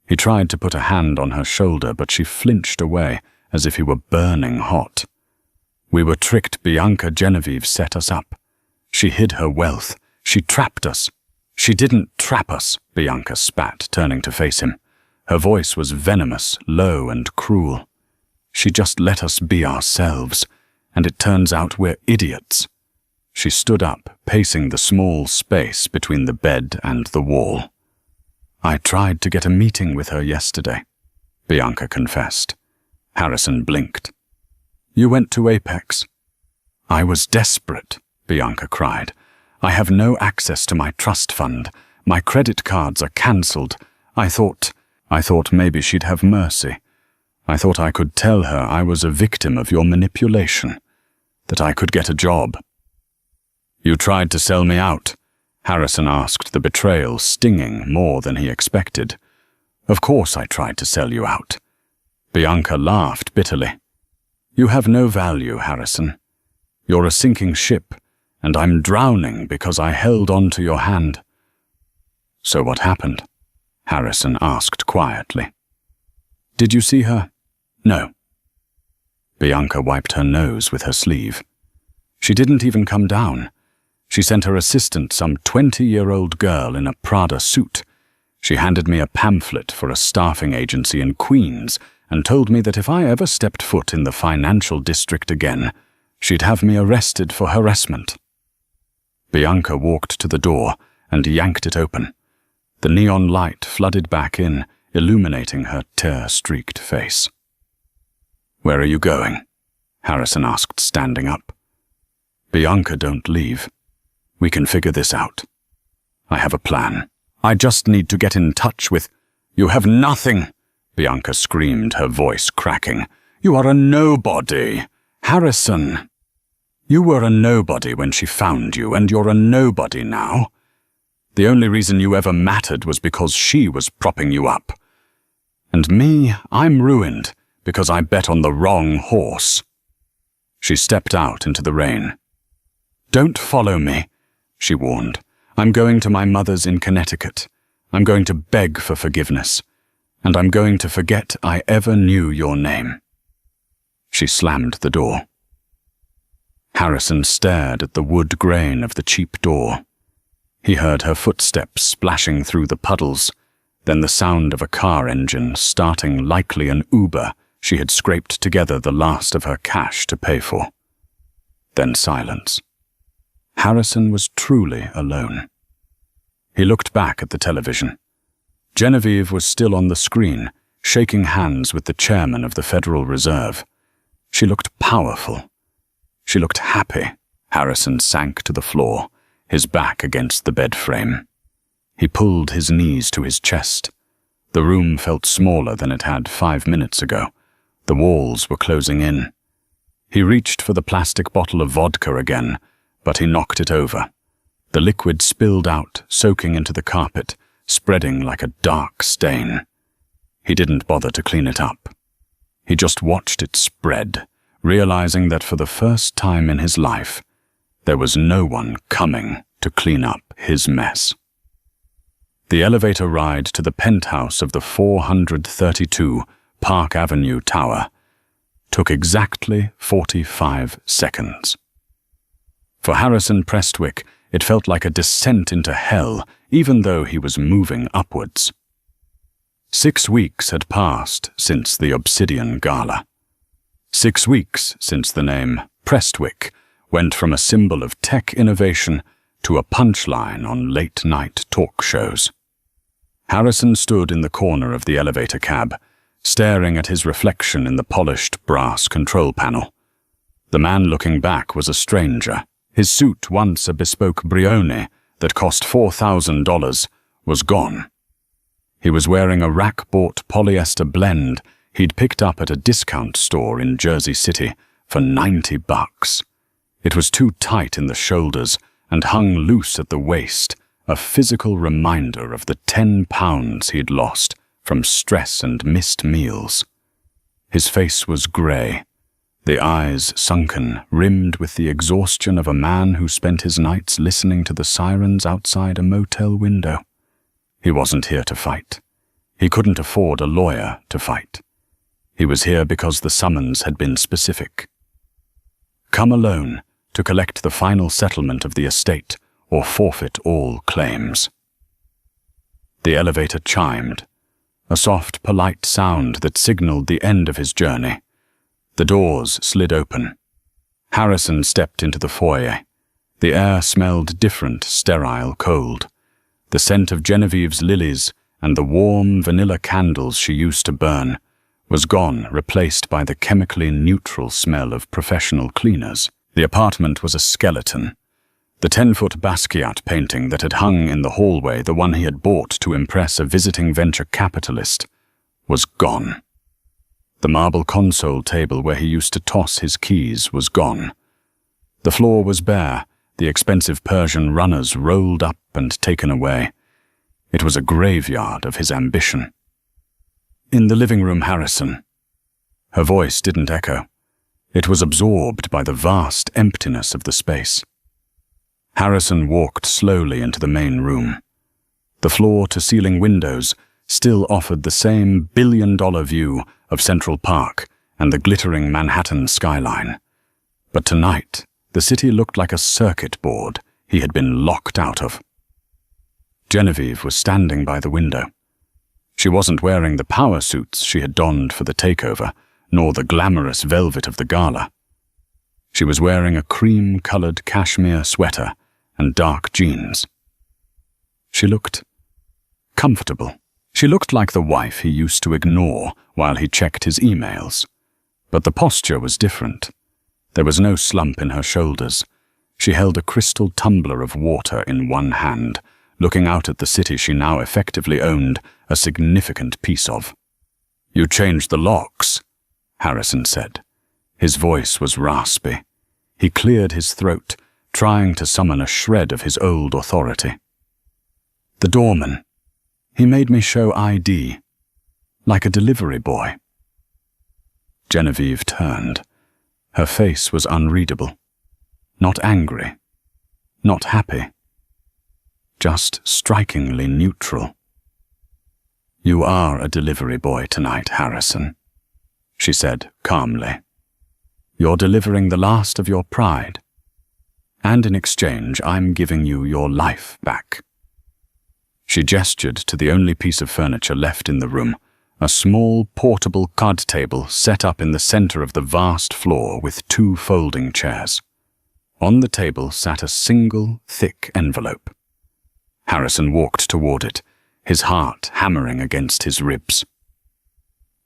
He tried to put a hand on her shoulder, but she flinched away as if he were burning hot. "We were tricked. Bianca. Genevieve set us up. She hid her wealth. She trapped us." "She didn't trap us," Bianca spat, turning to face him. Her voice was venomous, low and cruel. "She just let us be ourselves, and it turns out we're idiots." She stood up, pacing the small space between the bed and the wall. "I tried to get a meeting with her yesterday," Bianca confessed. Harrison blinked. "You went to Apex." "I was desperate," Bianca cried. "I have no access to my trust fund. My credit cards are cancelled. I thought maybe she'd have mercy. I thought I could tell her I was a victim of your manipulation, that I could get a job." "You tried to sell me out?" Harrison asked, the betrayal stinging more than he expected. "Of course I tried to sell you out." Bianca laughed bitterly. "You have no value, Harrison. You're a sinking ship, and I'm drowning because I held on to your hand." "So what happened?" Harrison asked quietly. "Did you see her?" "No." Bianca wiped her nose with her sleeve. "She didn't even come down. She sent her assistant, some 20-year-old girl in a Prada suit. She handed me a pamphlet for a staffing agency in Queens and told me that if I ever stepped foot in the financial district again, she'd have me arrested for harassment." Bianca walked to the door and yanked it open. The neon light flooded back in, illuminating her tear-streaked face. "Where are you going?" Harrison asked, standing up. "Bianca, don't leave. We can figure this out. I have a plan. I just need to get in touch with—" "You have nothing!" Bianca screamed, her voice cracking. "You are a nobody! Harrison! You were a nobody when she found you, and you're a nobody now. The only reason you ever mattered was because she was propping you up. And me, I'm ruined because I bet on the wrong horse." She stepped out into the rain. "Don't follow me," she warned. "I'm going to my mother's in Connecticut. I'm going to beg for forgiveness. And I'm going to forget I ever knew your name." She slammed the door. Harrison stared at the wood grain of the cheap door. He heard her footsteps splashing through the puddles, then the sound of a car engine starting, likely an Uber she had scraped together the last of her cash to pay for. then silence. Harrison was truly alone. He looked back at the television. Genevieve was still on the screen, shaking hands with the chairman of the Federal Reserve. She looked powerful. She looked happy. Harrison sank to the floor, his back against the bed frame. He pulled his knees to his chest. The room felt smaller than it had 5 minutes ago. The walls were closing in. He reached for the plastic bottle of vodka again, but he knocked it over. The liquid spilled out, soaking into the carpet, spreading like a dark stain. He didn't bother to clean it up. He just watched it spread, realizing that for the first time in his life, there was no one coming to clean up his mess. The elevator ride to the penthouse of the 432 Park Avenue Tower took exactly 45 seconds. For Harrison Prestwick, it felt like a descent into hell, even though he was moving upwards. 6 weeks had passed since the Obsidian Gala. 6 weeks since the name Prestwick went from a symbol of tech innovation to a punchline on late-night talk shows. Harrison stood in the corner of the elevator cab, staring at his reflection in the polished brass control panel. The man looking back was a stranger. His suit, once a bespoke Brioni that cost $4,000, was gone. He was wearing a rack-bought polyester blend he'd picked up at a discount store in Jersey City for $90. It was too tight in the shoulders and hung loose at the waist, a physical reminder of the 10 pounds he'd lost from stress and missed meals. His face was grey, the eyes sunken, rimmed with the exhaustion of a man who spent his nights listening to the sirens outside a motel window. He wasn't here to fight. He couldn't afford a lawyer to fight. He was here because the summons had been specific. Come alone to collect the final settlement of the estate or forfeit all claims. The elevator chimed, a soft, polite sound that signaled the end of his journey. The doors slid open. Harrison stepped into the foyer. The air smelled different, sterile, cold. The scent of Genevieve's lilies and the warm vanilla candles she used to burn was gone, replaced by the chemically neutral smell of professional cleaners. The apartment was a skeleton. The 10-foot Basquiat painting that had hung in the hallway, the one he had bought to impress a visiting venture capitalist, was gone. The marble console table where he used to toss his keys was gone. The floor was bare, the expensive Persian runners rolled up and taken away. It was a graveyard of his ambition. In the living room, Harrison. Her voice didn't echo. It was absorbed by the vast emptiness of the space. Harrison walked slowly into the main room. The floor-to-ceiling windows still offered the same billion-dollar view of Central Park and the glittering Manhattan skyline. But tonight, the city looked like a circuit board he had been locked out of. Genevieve was standing by the window. She wasn't wearing the power suits she had donned for the takeover, nor the glamorous velvet of the gala. She was wearing a cream-colored cashmere sweater and dark jeans. She looked comfortable. She looked like the wife he used to ignore while he checked his emails. But the posture was different. There was no slump in her shoulders. She held a crystal tumbler of water in one hand, looking out at the city she now effectively owned a significant piece of. "You changed the locks," Harrison said. His voice was raspy. He cleared his throat, trying to summon a shred of his old authority. "The doorman. He made me show ID, like a delivery boy." Genevieve turned. Her face was unreadable. Not angry. Not happy. Just strikingly neutral. "You are a delivery boy tonight, Harrison," she said calmly. "You're delivering the last of your pride. And in exchange, I'm giving you your life back." She gestured to the only piece of furniture left in the room, a small portable card table set up in the center of the vast floor with 2 folding chairs. On the table sat a single, thick envelope. Harrison walked toward it, his heart hammering against his ribs.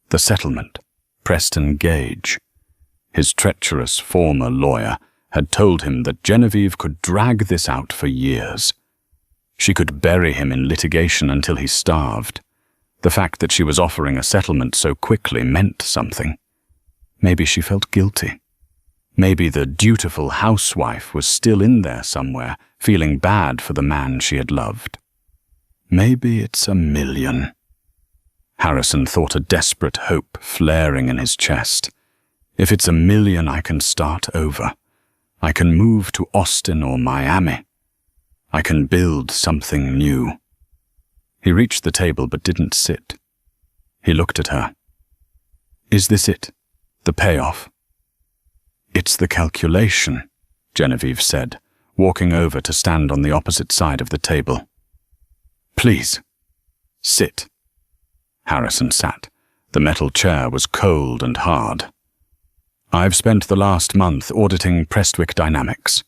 The settlement, Preston Gage. His treacherous former lawyer had told him that Genevieve could drag this out for years. She could bury him in litigation until he starved. The fact that she was offering a settlement so quickly meant something. Maybe she felt guilty. Maybe the dutiful housewife was still in there somewhere, feeling bad for the man she had loved. Maybe it's $1 million. Harrison thought a desperate hope flaring in his chest. If it's $1 million, I can start over. I can move to Austin or Miami. I can build something new. He reached the table but didn't sit. He looked at her. Is this it? The payoff? It's the calculation, Genevieve said, walking over to stand on the opposite side of the table. Please, sit. Harrison sat. The metal chair was cold and hard. I've spent the last month auditing Prestwick Dynamics.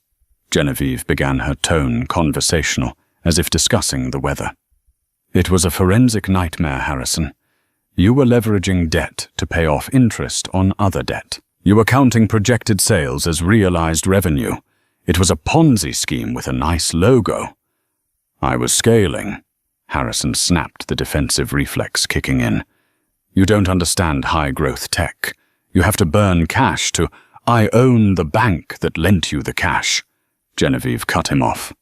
Genevieve began, her tone conversational, as if discussing the weather. It was a forensic nightmare, Harrison. You were leveraging debt to pay off interest on other debt. You were counting projected sales as realized revenue. It was a Ponzi scheme with a nice logo. I was scaling. Harrison snapped, the defensive reflex kicking in. You don't understand high-growth tech. You have to burn cash to, I own the bank that lent you the cash. Genevieve cut him off,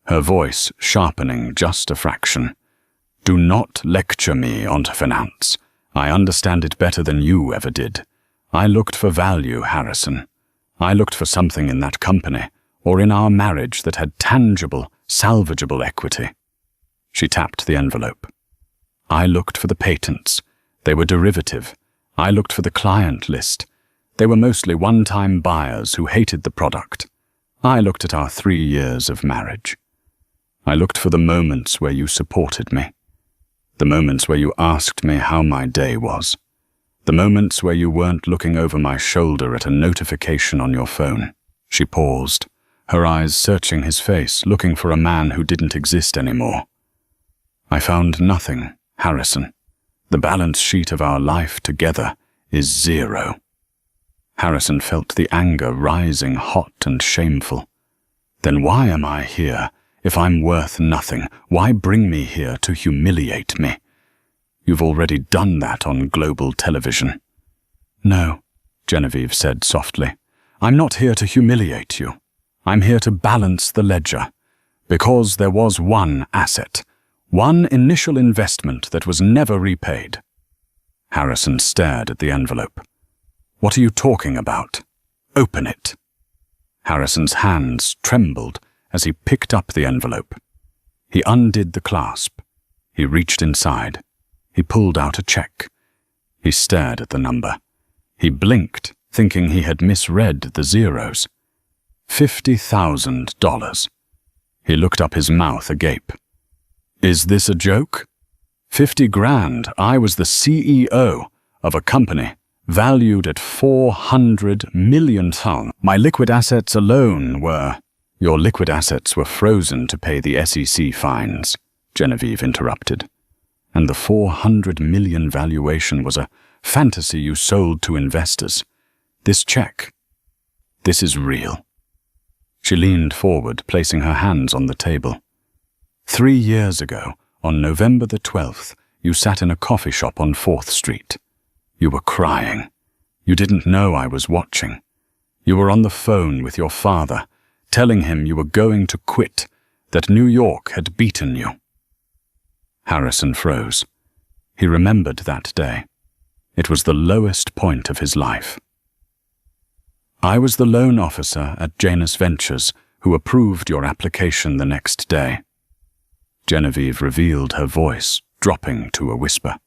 her voice sharpening just a fraction. Do not lecture me on finance. I understand it better than you ever did. I looked for value, Harrison. I looked for something in that company, or in our marriage that had tangible, salvageable equity. She tapped the envelope. I looked for the patents. They were derivative. I looked for the client list. They were mostly one-time buyers who hated the product. I looked at our 3 years of marriage. I looked for the moments where you supported me. The moments where you asked me how my day was. The moments where you weren't looking over my shoulder at a notification on your phone. She paused, her eyes searching his face, looking for a man who didn't exist anymore. I found nothing, Harrison. The balance sheet of our life together is 0. Harrison felt the anger rising hot and shameful. Then why am I here? If I'm worth nothing, why bring me here to humiliate me? You've already done that on global television. No, Genevieve said softly. I'm not here to humiliate you. I'm here to balance the ledger. Because there was one asset. One initial investment that was never repaid. Harrison stared at the envelope. What are you talking about? Open it. Harrison's hands trembled as he picked up the envelope. He undid the clasp. He reached inside. He pulled out a check. He stared at the number. He blinked, thinking he had misread the zeros. $50,000. He looked up, his mouth agape. Is this a joke? 50 grand. I was the CEO of a company valued at $400 million. My liquid assets alone were... Your liquid assets were frozen to pay the SEC fines, Genevieve interrupted. And the $400 million valuation was a fantasy you sold to investors. This check, this is real. She leaned forward, placing her hands on the table. 3 years ago, on November the 12th, you sat in a coffee shop on 4th Street. You were crying. You didn't know I was watching. You were on the phone with your father, telling him you were going to quit, that New York had beaten you. Harrison froze. He remembered that day. It was the lowest point of his life. I was the loan officer at Janus Ventures who approved your application the next day. Genevieve revealed, her voice dropping to a whisper.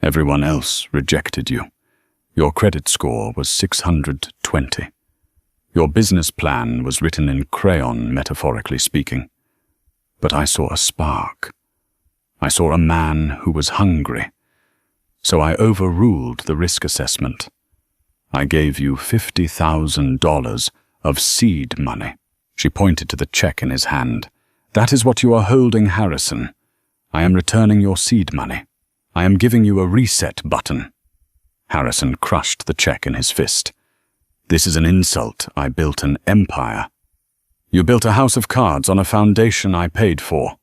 Everyone else rejected you. Your credit score was 620. Your business plan was written in crayon, metaphorically speaking. But I saw a spark. I saw a man who was hungry. So I overruled the risk assessment. I gave you $50,000 of seed money. She pointed to the check in his hand. That is what you are holding, Harrison. I am returning your seed money. I am giving you a reset button. Harrison crushed the check in his fist. This is an insult. I built an empire. You built a house of cards on a foundation I paid for.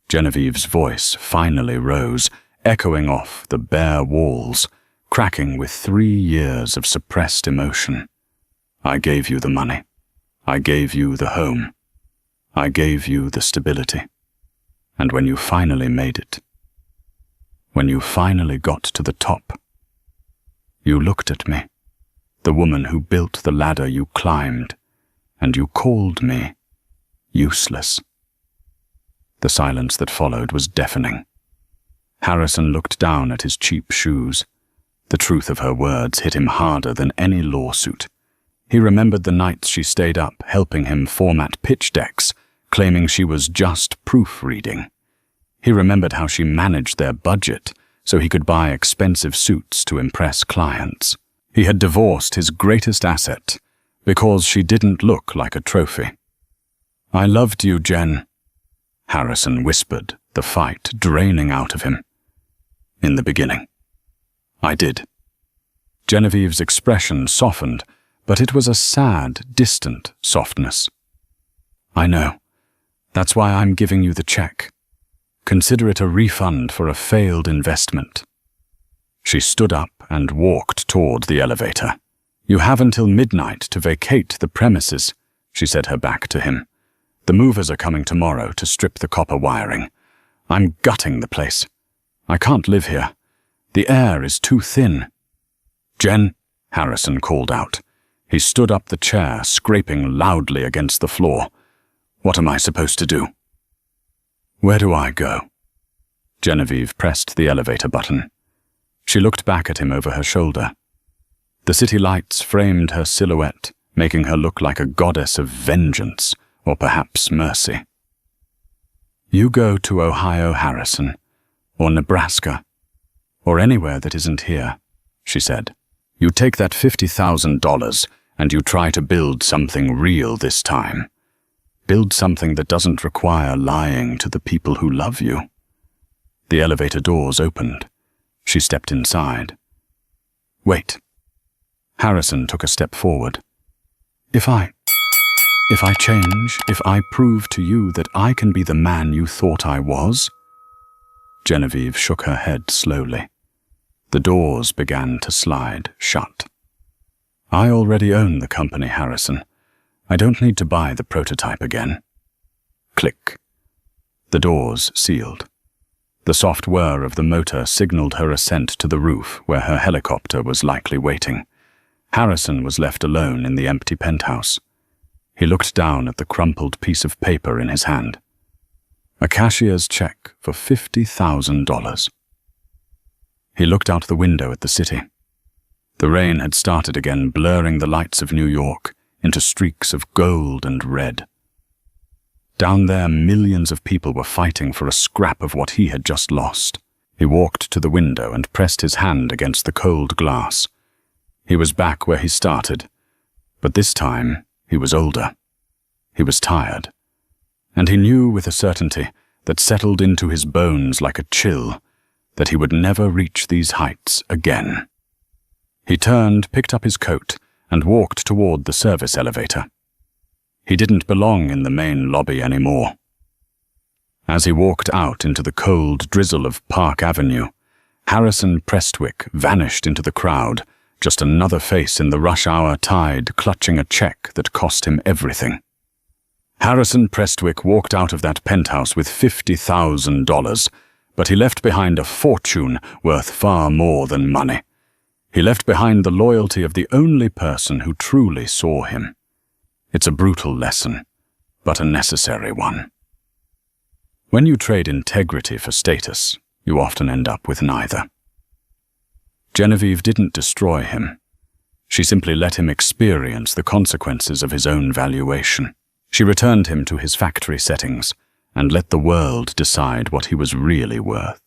Genevieve's voice finally rose, echoing off the bare walls, cracking with 3 years of suppressed emotion. I gave you the money. I gave you the home. I gave you the stability. And when you finally made it, when you finally got to the top, you looked at me, the woman who built the ladder you climbed, and you called me useless. The silence that followed was deafening. Harrison looked down at his cheap shoes. The truth of her words hit him harder than any lawsuit. He remembered the nights she stayed up helping him format pitch decks, claiming she was just proofreading. He remembered how she managed their budget so he could buy expensive suits to impress clients. He had divorced his greatest asset because she didn't look like a trophy. I loved you, Jen, Harrison whispered, the fight draining out of him. In the beginning. I did. Genevieve's expression softened, but it was a sad, distant softness. I know. That's why I'm giving you the check. Consider it a refund for a failed investment. She stood up and walked toward the elevator. You have until midnight to vacate the premises, she said her back to him. The movers are coming tomorrow to strip the copper wiring. I'm gutting the place. I can't live here. The air is too thin. Jen, Harrison called out. He stood up the chair, scraping loudly against the floor. What am I supposed to do? Where do I go? Genevieve pressed the elevator button. She looked back at him over her shoulder. The city lights framed her silhouette, making her look like a goddess of vengeance, or perhaps mercy. You go to Ohio, Harrison, or Nebraska, or anywhere that isn't here, she said. You take that $50,000 and you try to build something real this time. Build something that doesn't require lying to the people who love you. The elevator doors opened. She stepped inside. Wait. Harrison took a step forward. If I change, if I prove to you that I can be the man you thought I was? Genevieve shook her head slowly. The doors began to slide shut. I already own the company, Harrison. I don't need to buy the prototype again. Click. The doors sealed. The soft whir of the motor signaled her ascent to the roof where her helicopter was likely waiting. Harrison was left alone in the empty penthouse. He looked down at the crumpled piece of paper in his hand. A cashier's check for $50,000. He looked out the window at the city. The rain had started again, blurring the lights of New York into streaks of gold and red. Down there, millions of people were fighting for a scrap of what he had just lost. He walked to the window and pressed his hand against the cold glass. He was back where he started, but this time he was older. He was tired, and he knew with a certainty that settled into his bones like a chill that he would never reach these heights again. He turned, picked up his coat, and walked toward the service elevator. He didn't belong in the main lobby anymore. As he walked out into the cold drizzle of Park Avenue, Harrison Prestwick vanished into the crowd, just another face in the rush-hour tide clutching a check that cost him everything. Harrison Prestwick walked out of that penthouse with $50,000, but he left behind a fortune worth far more than money. He left behind the loyalty of the only person who truly saw him. It's a brutal lesson, but a necessary one. When you trade integrity for status, you often end up with neither. Genevieve didn't destroy him. She simply let him experience the consequences of his own valuation. She returned him to his factory settings and let the world decide what he was really worth.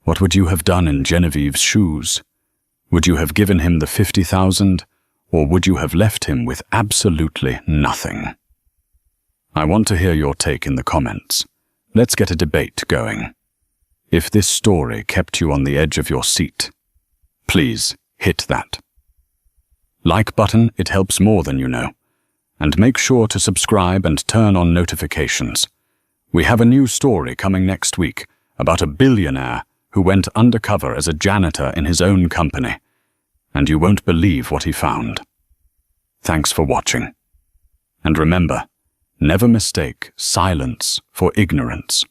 What would you have done in Genevieve's shoes? Would you have given him the $50,000 Or would you have left him with absolutely nothing? I want to hear your take in the comments. Let's get a debate going. If this story kept you on the edge of your seat, please hit that like button. It helps more than you know. And make sure to subscribe and turn on notifications. We have a new story coming next week about a billionaire who went undercover as a janitor in his own company. And you won't believe what he found. Thanks for watching. And remember, never mistake silence for ignorance.